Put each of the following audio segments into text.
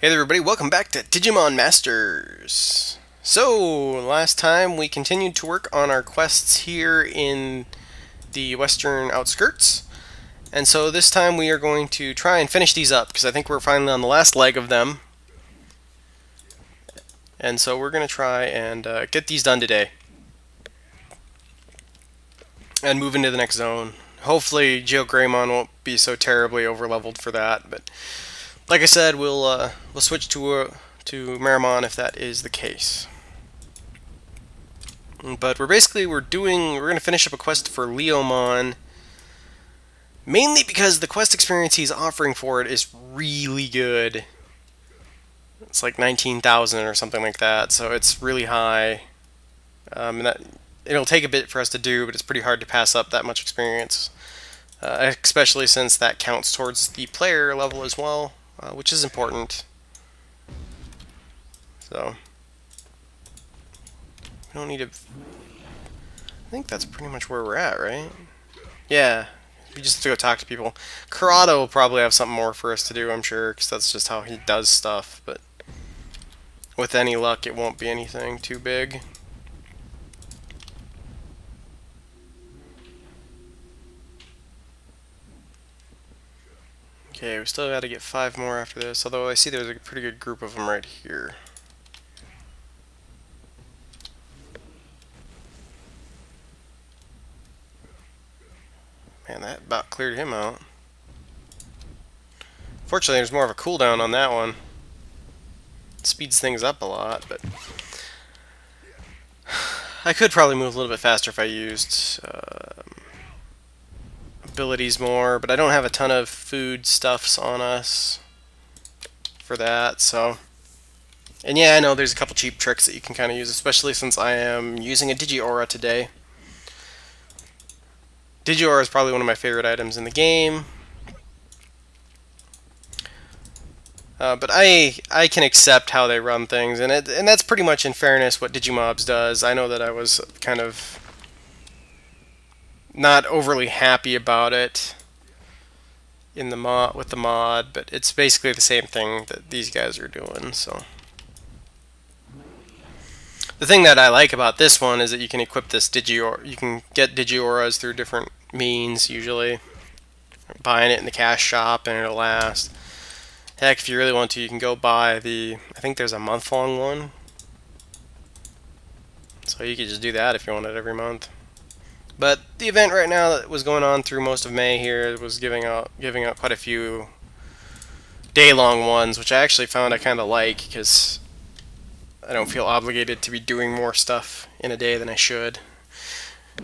Hey there everybody, welcome back to Digimon Masters. So, last time we continued to work on our quests here in the western outskirts. And so this time we are going to try and finish these up, because I think we're finally on the last leg of them. And so we're going to try and get these done today. And move into the next zone. Hopefully Greymon won't be so terribly overleveled for that, but like I said, we'll switch to Mazrith if that is the case. But we're going to finish up a quest for Leviamon, mainly because the quest experience he's offering for it is really good. It's like 19,000 or something like that, so it's really high. And it'll take a bit for us to do, but it's pretty hard to pass up that much experience, especially since that counts towards the player level as well. Which is important. So we don't need to. I think that's pretty much where we're at, right? Yeah, we just have to go talk to people. Karado will probably have something more for us to do, I'm sure, because that's just how he does stuff. But with any luck, it won't be anything too big. Okay, we still got to get 5 more after this, although I see there's a pretty good group of them right here. Man, that about cleared him out. Fortunately, there's more of a cooldown on that one. It speeds things up a lot, but I could probably move a little bit faster if I used abilities more, but I don't have a ton of food stuffs on us for that, so. And yeah, I know there's a couple cheap tricks that you can kind of use, especially since I am using a Digiaura today. Digiaura is probably one of my favorite items in the game. But I can accept how they run things, and that's pretty much, in fairness, what Digimobs does. I know that I was kind of not overly happy about it in the with the mod, but it's basically the same thing that these guys are doing. So the thing that I like about this one is that you can equip this Digiaura. You can get Digiauras through different means, usually buying it in the cash shop, and it'll last. Heck, if you really want to, you can go buy I think there's a month-long one, so you could just do that if you want it every month. But the event right now that was going on through most of May here was giving out quite a few day-long ones, which I actually found I kind of like, because I don't feel obligated to be doing more stuff in a day than I should.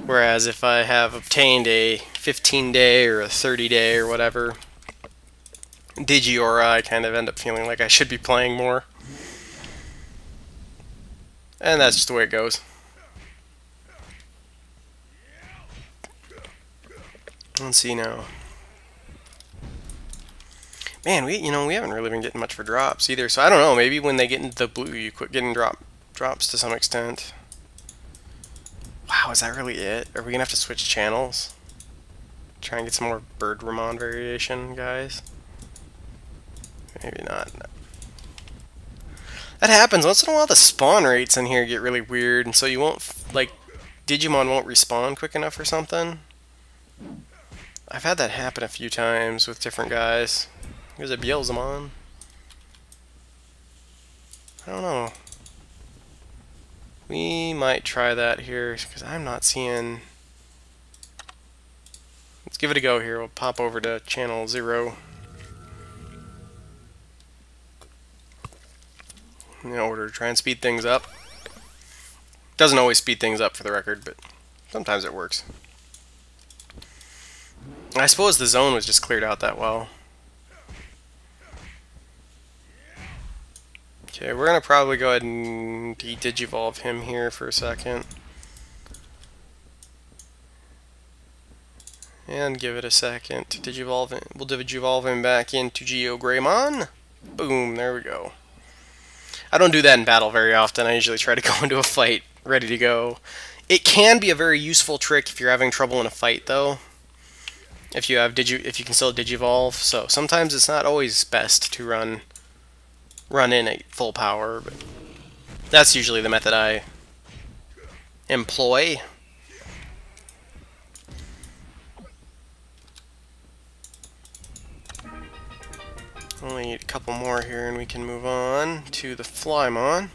Whereas if I have obtained a 15-day or a 30-day or whatever Digiaura, I kind of end up feeling like I should be playing more. And that's just the way it goes. Let's see now. Man, we haven't really been getting much for drops either, so I don't know, maybe when they get into the blue you quit getting drops to some extent. Wow, is that really it? Are we gonna have to switch channels? Try and get some more Birdramon variation, guys? Maybe not. That happens once in a while. The spawn rates in here get really weird, and so you won't, like, Digimon won't respawn quick enough or something. I've had that happen a few times with different guys. Here's a Bielzamon. I don't know. We might try that here, because I'm not seeing. Let's give it a go here. We'll pop over to channel 0. In order to try and speed things up. Doesn't always speed things up, for the record, but sometimes it works. I suppose the zone was just cleared out that well. Okay, we're gonna probably go ahead and digivolve him here for a second. And give it a second to digivolve him. We'll digivolve him back into Greymon. Boom, there we go. I don't do that in battle very often. I usually try to go into a fight ready to go. It can be a very useful trick if you're having trouble in a fight, though. If you can still digivolve. So sometimes it's not always best to run run in at full power, but that's usually the method I employ. Only need a couple more here and we can move on to the Flymon.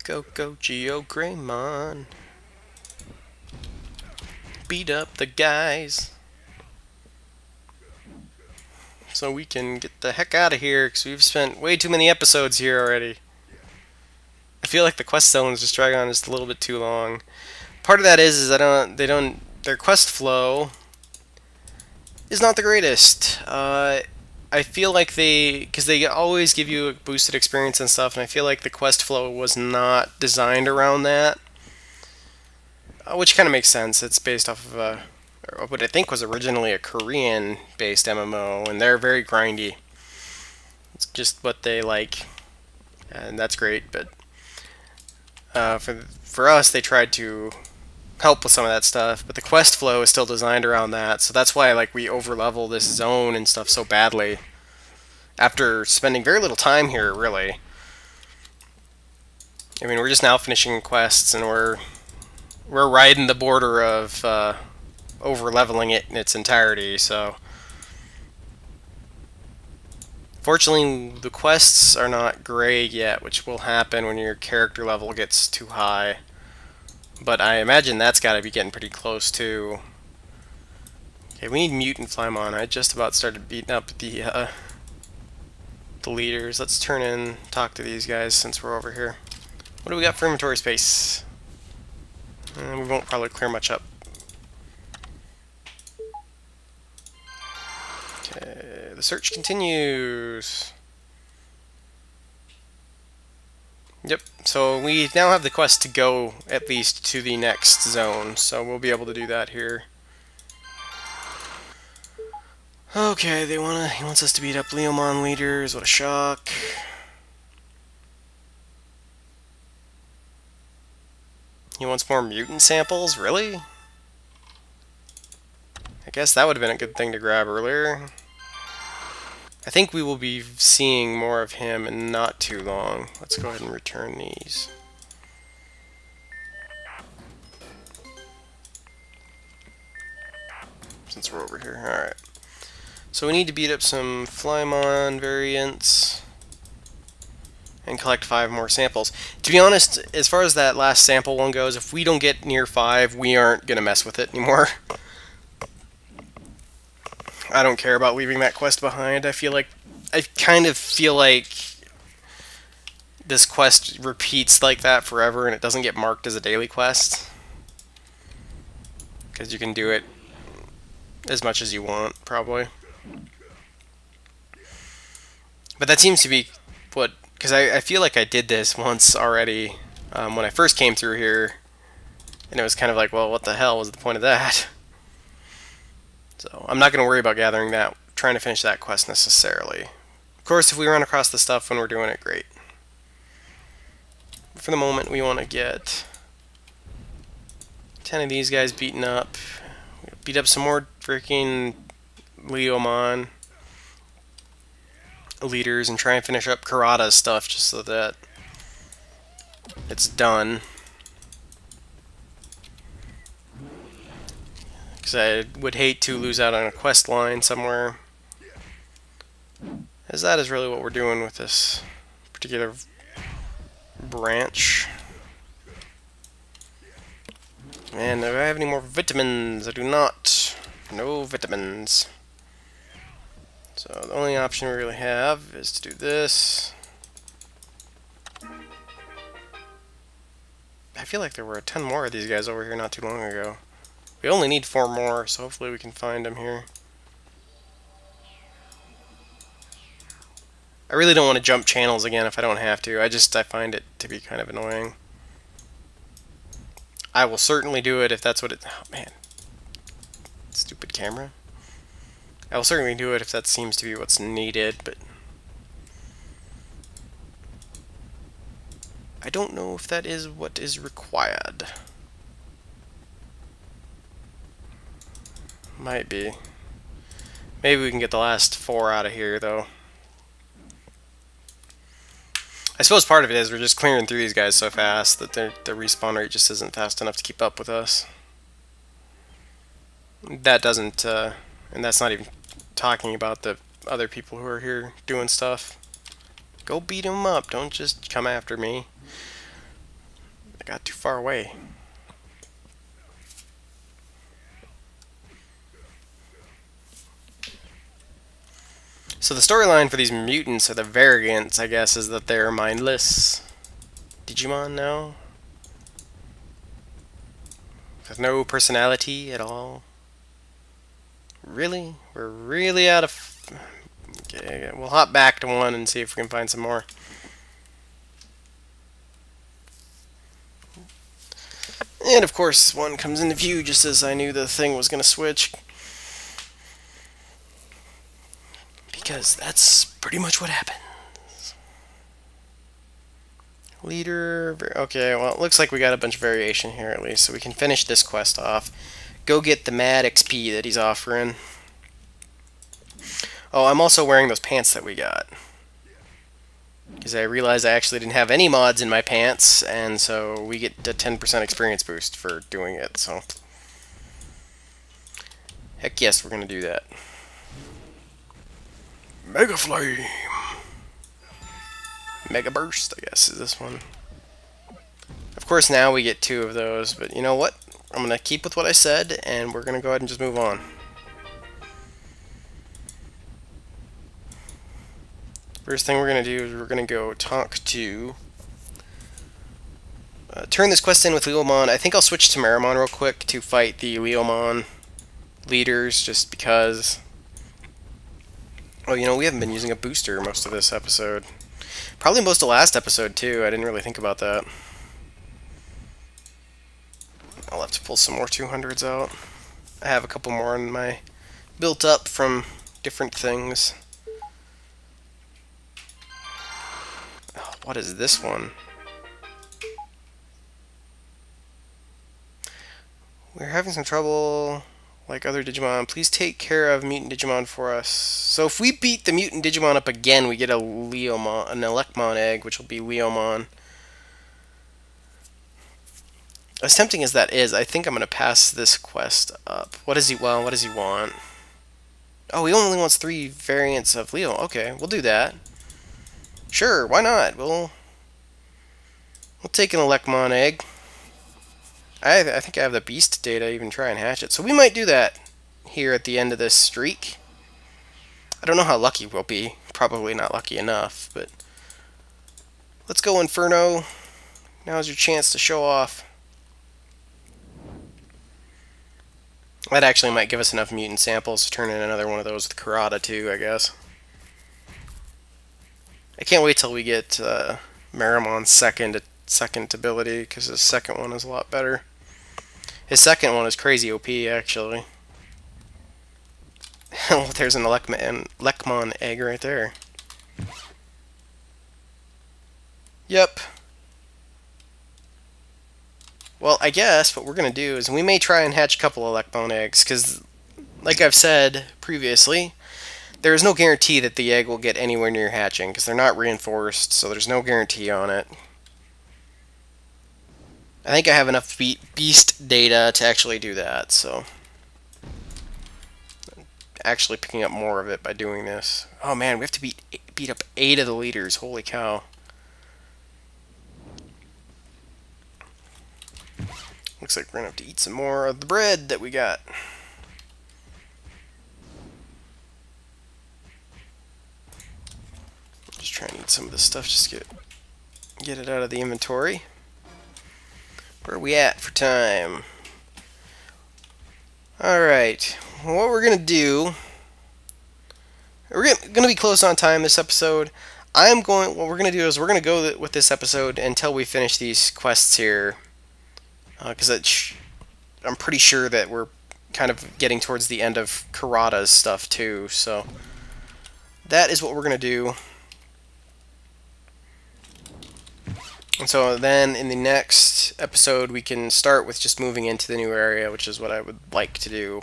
Go, go, Greymon. Beat up the guys. So we can get the heck out of here, because we've spent way too many episodes here already. I feel like the quest zones just drag on just a little bit too long. Part of that is their quest flow is not the greatest. I feel like because they always give you a boosted experience and stuff, and I feel like the quest flow was not designed around that. Which kind of makes sense. It's based off of what I think was originally a Korean-based MMO, and they're very grindy. It's just what they like, and that's great. But for us, they tried to help with some of that stuff, but the quest flow is still designed around that, so that's why we overlevel this zone and stuff so badly. After spending very little time here, really. I mean, we're just now finishing quests, and we're riding the border of over-leveling it in its entirety, so... Fortunately, the quests are not gray yet, which will happen when your character level gets too high. But I imagine that's got to be getting pretty close, too. Okay, we need Mutant Flymon. I just about started beating up the leaders. Let's turn in, talk to these guys since we're over here. What do we got for inventory space? We won't probably clear much up. Okay, the search continues. Yep, so we now have the quest to go at least to the next zone, so we'll be able to do that here. Okay, he wants us to beat up Leviamon leaders. What a shock. He wants more mutant samples? Really? I guess that would have been a good thing to grab earlier. I think we will be seeing more of him in not too long. Let's go ahead and return these. Since we're over here. Alright. So we need to beat up some Flymon variants and collect 5 more samples. To be honest, as far as that last sample one goes, if we don't get near 5, we aren't going to mess with it anymore. I don't care about leaving that quest behind. I kind of feel like this quest repeats like that forever and it doesn't get marked as a daily quest. Because you can do it as much as you want, probably. But that seems to be what... Because I feel like I did this once already when I first came through here. And it was kind of like, well, what the hell was the point of that? So I'm not going to worry about trying to finish that quest necessarily. Of course, if we run across the stuff when we're doing it, great. For the moment, we want to get 10 of these guys beaten up. Beat up some more freaking Leviamon leaders and try and finish up Karada's stuff just so that it's done. Because I would hate to lose out on a quest line somewhere. As that is really what we're doing with this particular branch. Man, do I have any more vitamins? I do not. No vitamins. So the only option we really have is to do this. I feel like there were a ton more of these guys over here not too long ago. We only need 4 more, so hopefully we can find them here. I really don't want to jump channels again if I don't have to. I find it to be kind of annoying. I will certainly do it if that's what it... Oh, man. Stupid camera. I will certainly do it if that seems to be what's needed, but... I don't know if that is what is required. Might be. Maybe we can get the last 4 out of here, though. I suppose part of it is we're just clearing through these guys so fast that the respawn rate just isn't fast enough to keep up with us. That doesn't, and that's not even talking about the other people who are here doing stuff. Go beat them up, don't just come after me. I got too far away. So the storyline for these mutants, or the variants, I guess, is that they're mindless Digimon now. With no personality at all. Really? We're really out of... Okay, we'll hop back to 1 and see if we can find some more. And of course, 1 comes into view just as I knew the thing was going to switch. Because that's pretty much what happens. Leader... Okay, well, it looks like we got a bunch of variation here at least, so we can finish this quest off. Go get the mad XP that he's offering. Oh, I'm also wearing those pants that we got. Because I realized I actually didn't have any mods in my pants, and so we get a 10% experience boost for doing it, so... Heck yes, we're going to do that. Mega Flame! Mega Burst, I guess, is this one. Of course, now we get 2 of those, but you know what? I'm going to keep with what I said, and we're going to go ahead and just move on. First thing we're going to do is we're going to go talk to... turn this quest in with Leviamon. I think I'll switch to Mazrith real quick to fight the Leviamon leaders, just because... Oh, you know, we haven't been using a booster most of this episode. Probably most of last episode, too. I didn't really think about that. I'll have to pull some more 200s out. I have a couple more in my... built up from different things. Oh, what is this one? We're having some trouble... like other Digimon, please take care of mutant Digimon for us. So if we beat the mutant Digimon up again, we get a Leviamon, an Elecmon egg, which will be Leviamon. As tempting as that is, I think I'm going to pass this quest up. What does he want? What does he want? Oh, he only wants 3 variants of Leo. Okay, we'll do that. Sure, why not? We'll take an Elecmon egg. I think I have the beast data to even try and hatch it. So we might do that here at the end of this streak. I don't know how lucky we'll be. Probably not lucky enough, but... Let's go, Inferno. Now's your chance to show off. That actually might give us enough mutant samples to turn in another one of those with Karada too, I guess. I can't wait till we get Mazrith's second ability, because his second one is a lot better. His second one is crazy OP, actually. There's an Elecmon egg right there. Yep. Well, I guess what we're going to do is we may try and hatch a couple of Elecmon eggs, because, like I've said previously, there is no guarantee that the egg will get anywhere near hatching, because they're not reinforced, so there's no guarantee on it. I think I have enough beast data to actually do that, so... Actually picking up more of it by doing this. Oh man, we have to beat up 8 of the leaders, holy cow. Looks like we're gonna have to eat some more of the bread that we got. Just trying to eat some of this stuff, just get it out of the inventory. Where are we at for time? Alright, what we're going to do... We're going to be close on time this episode. What we're going to do is we're going to go with this episode until we finish these quests here. Because I'm pretty sure that we're kind of getting towards the end of Karada's stuff too. So that is what we're going to do. And so then in the next episode we can start with just moving into the new area, which is what I would like to do.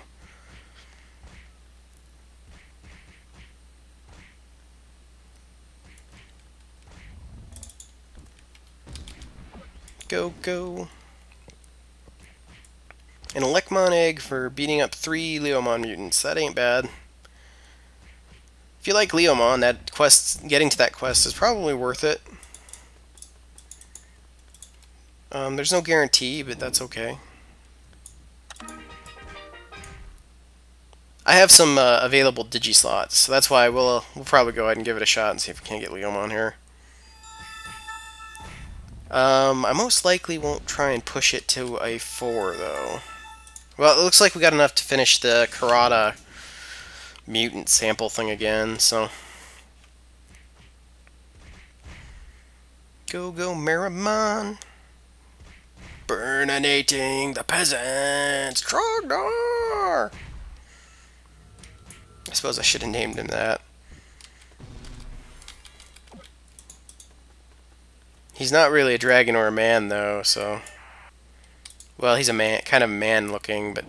Go, go. An Elecmon egg for beating up 3 Leomon mutants. That ain't bad. If you like Leomon, that quest, getting to that quest is probably worth it. There's no guarantee, but that's okay. I have some available Digislots, so that's why we'll probably go ahead and give it a shot and see if we can get Leomon here. I most likely won't try and push it to a 4, though. Well, it looks like we got enough to finish the Karada mutant sample thing again, so... Go, go, Meramon! Burninating the peasants! Trogdor! I suppose I should have named him that. He's not really a dragon or a man, though, so... Well, he's a man, kind of man-looking, but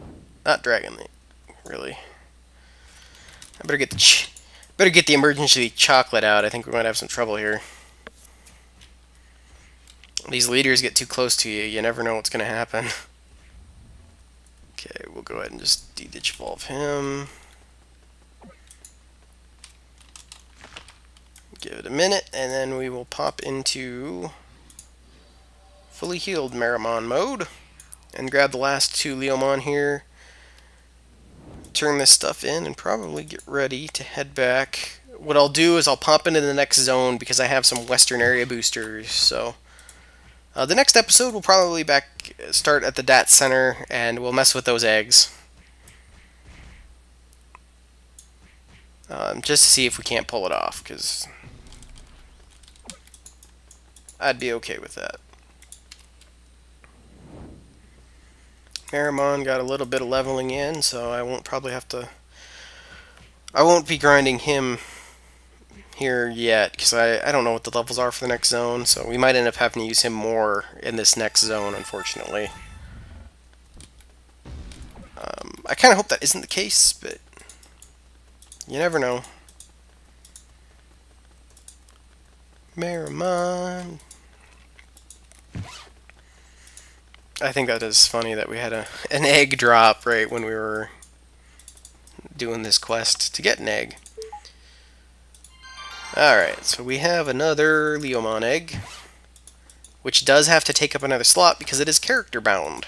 not dragon, really. I better get the emergency chocolate out. I think we might have some trouble here. These leaders get too close to you. You never know what's going to happen. Okay, we'll go ahead and just de-digivolve him. Give it a minute, and then we will pop into fully healed Meramon mode and grab the last 2 Leomon here. Turn this stuff in and probably get ready to head back. What I'll do is I'll pop into the next zone because I have some western area boosters. So the next episode will probably start at the DAT Center and we'll mess with those eggs. Just to see if we can't pull it off, because I'd be okay with that. Meramon got a little bit of leveling in, so I won't be grinding him here yet, because I don't know what the levels are for the next zone, so we might end up having to use him more in this next zone, unfortunately. I kind of hope that isn't the case, but you never know. Meramon. I think that is funny that we had an egg drop right when we were doing this quest to get an egg. Alright, so we have another Leomon egg, which does have to take up another slot because it is character bound.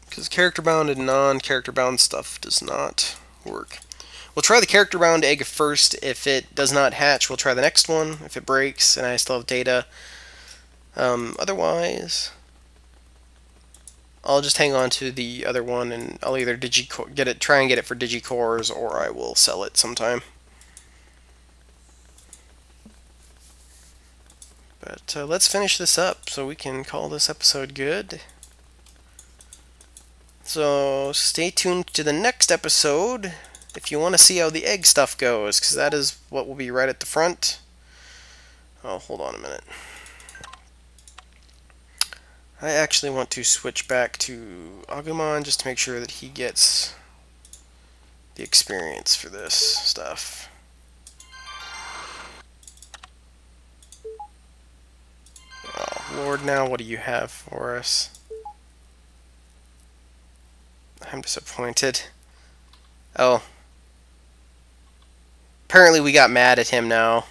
Because character bound and non-character bound stuff does not work. We'll try the character bound egg first. If it does not hatch, we'll try the next one. If it breaks and I still have data. Otherwise, I'll just hang on to the other one and I'll either try and get it for Digicores, or I will sell it sometime. But let's finish this up so we can call this episode good. So stay tuned to the next episode if you want to see how the egg stuff goes, because that is what will be right at the front. Oh, hold on a minute. I actually want to switch back to Agumon just to make sure that he gets the experience for this stuff. Oh, Lord, now what do you have for us? I'm disappointed. Oh. Apparently we got mad at him now.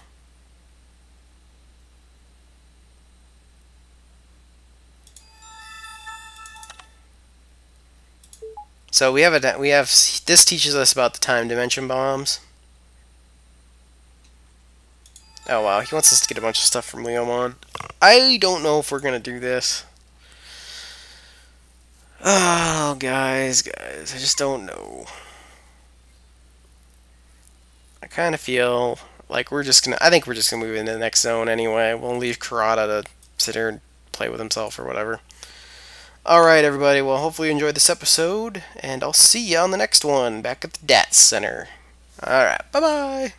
So we have this teaches us about the time dimension bombs. Oh wow, he wants us to get a bunch of stuff from Leomon. I don't know if we're gonna do this. Oh, guys, I just don't know. I kind of feel like I think we're just gonna move into the next zone anyway. We'll leave Karada to sit here and play with himself or whatever. Alright, everybody, well, hopefully you enjoyed this episode, and I'll see you on the next one, back at the DAT Center. Alright, bye-bye!